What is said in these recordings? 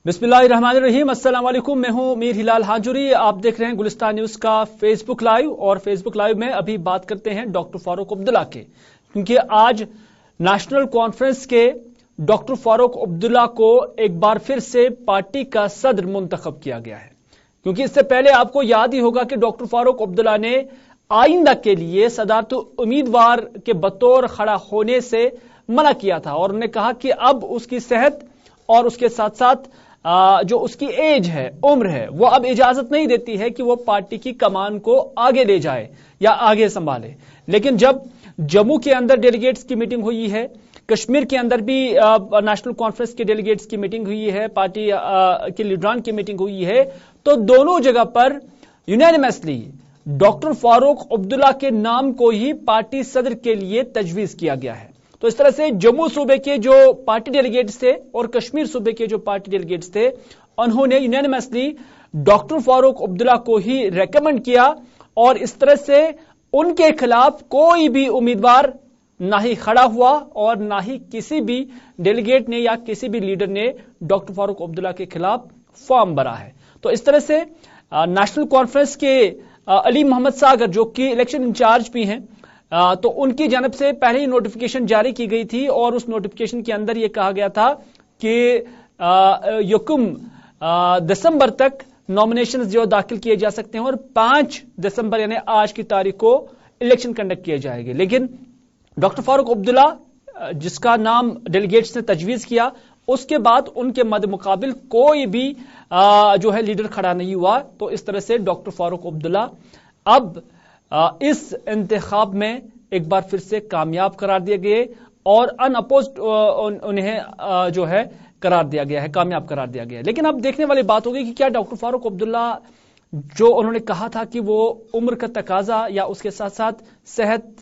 बिस्मिल्लाहिर्रहमानिर्रहीम। अस्सलाम वालेकुम। मैं हूं मीर हिलाल हाजुरी। आप देख रहे हैं गुलिस्तान न्यूज का फेसबुक लाइव। और फेसबुक लाइव में अभी बात करते हैं डॉक्टर फारूक अब्दुल्ला के, क्योंकि आज नेशनल कॉन्फ्रेंस के डॉक्टर फारूक अब्दुल्ला को एक बार फिर से पार्टी का सदर मुंतखब किया गया है। क्योंकि इससे पहले आपको याद ही होगा कि डॉक्टर फारूक अब्दुल्ला ने आइंदा के लिए सदारत उम्मीदवार के बतौर खड़ा होने से मना किया था और उन्होंने कहा कि अब उसकी सेहत और उसके साथ साथ जो उसकी एज है, उम्र है, वो अब इजाजत नहीं देती है कि वो पार्टी की कमान को आगे ले जाए या आगे संभाले। लेकिन जब जम्मू के अंदर डेलीगेट्स की मीटिंग हुई है, कश्मीर के अंदर भी नेशनल कॉन्फ्रेंस के डेलीगेट्स की मीटिंग हुई है, पार्टी के लीडरान की मीटिंग हुई है, तो दोनों जगह पर यूनानिमसली डॉक्टर फारूक अब्दुल्ला के नाम को ही पार्टी सदर के लिए तजवीज किया गया है। तो इस तरह से जम्मू सूबे के जो पार्टी डेलीगेट्स थे और कश्मीर सूबे के जो पार्टी डेलीगेट्स थे, उन्होंने यूनानिमसली डॉक्टर फारूक अब्दुल्ला को ही रेकमेंड किया और इस तरह से उनके खिलाफ कोई भी उम्मीदवार ना ही खड़ा हुआ और ना ही किसी भी डेलीगेट ने या किसी भी लीडर ने डॉक्टर फारूक अब्दुल्ला के खिलाफ फॉर्म भरा है। तो इस तरह से नेशनल कॉन्फ्रेंस के अली मोहम्मद सागर, जो कि इलेक्शन इंचार्ज भी हैं, तो उनकी जानब से पहले ही नोटिफिकेशन जारी की गई थी और उस नोटिफिकेशन के अंदर यह कहा गया था कि यकुम दिसंबर तक नॉमिनेशंस जो दाखिल किए जा सकते हैं और 5 दिसंबर यानी आज की तारीख को इलेक्शन कंडक्ट किए जाएंगे। लेकिन डॉक्टर फारूक अब्दुल्ला, जिसका नाम डेलीगेट्स ने तजवीज किया, उसके बाद उनके मद मुकाबिल कोई भी जो है लीडर खड़ा नहीं हुआ। तो इस तरह से डॉक्टर फारूक अब्दुल्ला अब इस इंतखाब में एक बार फिर से कामयाब करार दिए गए और अनअपोज्ड उन्हें जो है करार दिया गया है, कामयाब करार दिया गया है। लेकिन अब देखने वाली बात होगी कि क्या डॉक्टर फारूक अब्दुल्ला, जो उन्होंने कहा था कि वो उम्र का तकाजा या उसके साथ साथ सेहत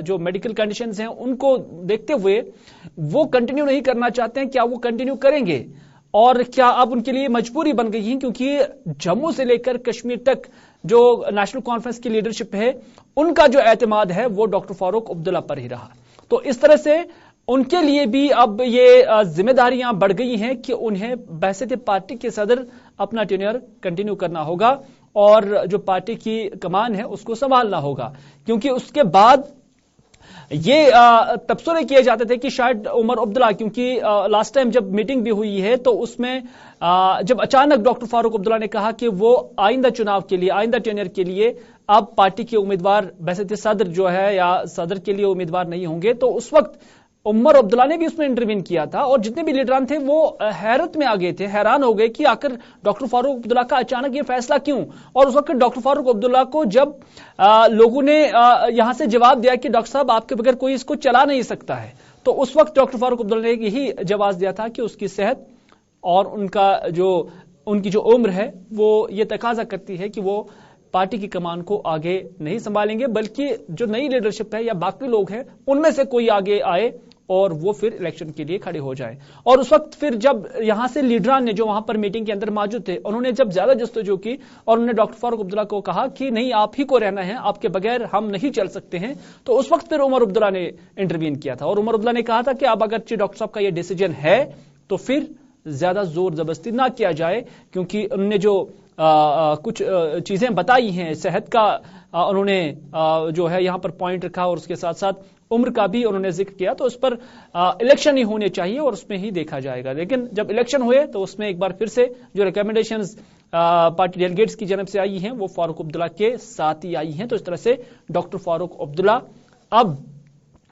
जो मेडिकल कंडीशंस हैं उनको देखते हुए वो कंटिन्यू नहीं करना चाहते हैं, क्या वो कंटिन्यू करेंगे? और क्या अब उनके लिए मजबूरी बन गई है, क्योंकि जम्मू से लेकर कश्मीर तक जो नेशनल कॉन्फ्रेंस की लीडरशिप है, उनका जो एतमाद है वो डॉक्टर फारूक अब्दुल्ला पर ही रहा। तो इस तरह से उनके लिए भी अब ये जिम्मेदारियां बढ़ गई हैं कि उन्हें बहसत पार्टी के सदर अपना टेन्योर कंटिन्यू करना होगा और जो पार्टी की कमान है उसको संभालना होगा। क्योंकि उसके बाद ये तबसरे किए जाते थे कि शायद उमर अब्दुल्ला, क्योंकि लास्ट टाइम जब मीटिंग भी हुई है तो उसमें जब अचानक डॉक्टर फारूक अब्दुल्ला ने कहा कि वो आइंदा चुनाव के लिए, आइंदा टेन्योर के लिए अब पार्टी के उम्मीदवार बहसत सदर जो है या सदर के लिए उम्मीदवार नहीं होंगे, तो उस वक्त उमर अब्दुल्ला ने भी उसमें इंटरवीन किया था और जितने भी लीडरान थे वो हैरत में आ गए थे, हैरान हो गए कि आखिर डॉक्टर फारूक अब्दुल्ला का अचानक ये फैसला क्यों। और उस वक्त डॉक्टर फारूक अब्दुल्ला को जब लोगों ने यहां से जवाब दिया कि डॉक्टर साहब आपके बगैर कोई इसको चला नहीं सकता है, तो उस वक्त डॉक्टर फारूक अब्दुल्ला ने यही जवाब दिया था कि उसकी सेहत और उनकी जो उम्र है वो ये तकाजा करती है कि वो पार्टी की कमान को आगे नहीं संभालेंगे, बल्कि जो नई लीडरशिप है या बाकी लोग हैं उनमें से कोई आगे आए और वो फिर इलेक्शन के लिए खड़े हो जाए। और उस वक्त फिर जब यहां से लीडरान ने, जो वहां पर मीटिंग के अंदर मौजूद थे, उन्होंने जब ज्यादा जस्तजू की और उन्होंने डॉक्टर फारूक अब्दुल्ला को कहा कि नहीं, आप ही को रहना है, आपके बगैर हम नहीं चल सकते हैं, तो उस वक्त फिर उमर अब्दुल्ला ने इंटरवीन किया था और उमर अब्दुल्ला ने कहा था कि अब अगर डॉक्टर साहब का ये डिसीजन है तो फिर ज्यादा जोर जबरदस्ती ना किया जाए, क्योंकि उन्होंने जो कुछ चीजें बताई हैं, सेहत का उन्होंने जो है यहां पर पॉइंट रखा और उसके साथ साथ उम्र का भी उन्होंने जिक्र किया, तो उस पर इलेक्शन ही होने चाहिए और उसमें ही देखा जाएगा। लेकिन जब इलेक्शन हुए तो उसमें एक बार फिर से जो रिकमेंडेशंस पार्टी डेलीगेट्स की जानब से आई हैं वो फारूक अब्दुल्ला के साथ ही आई हैं। तो इस तरह से डॉक्टर फारूक अब्दुल्ला अब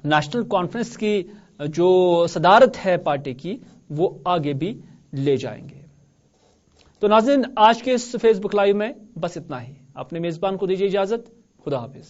नेशनल कॉन्फ्रेंस की जो सदारत है पार्टी की वो आगे भी ले जाएंगे। तो नाज़रीन, आज के इस फेसबुक लाइव में बस इतना ही। अपने मेजबान को दीजिए इजाजत। खुदा हाफिज।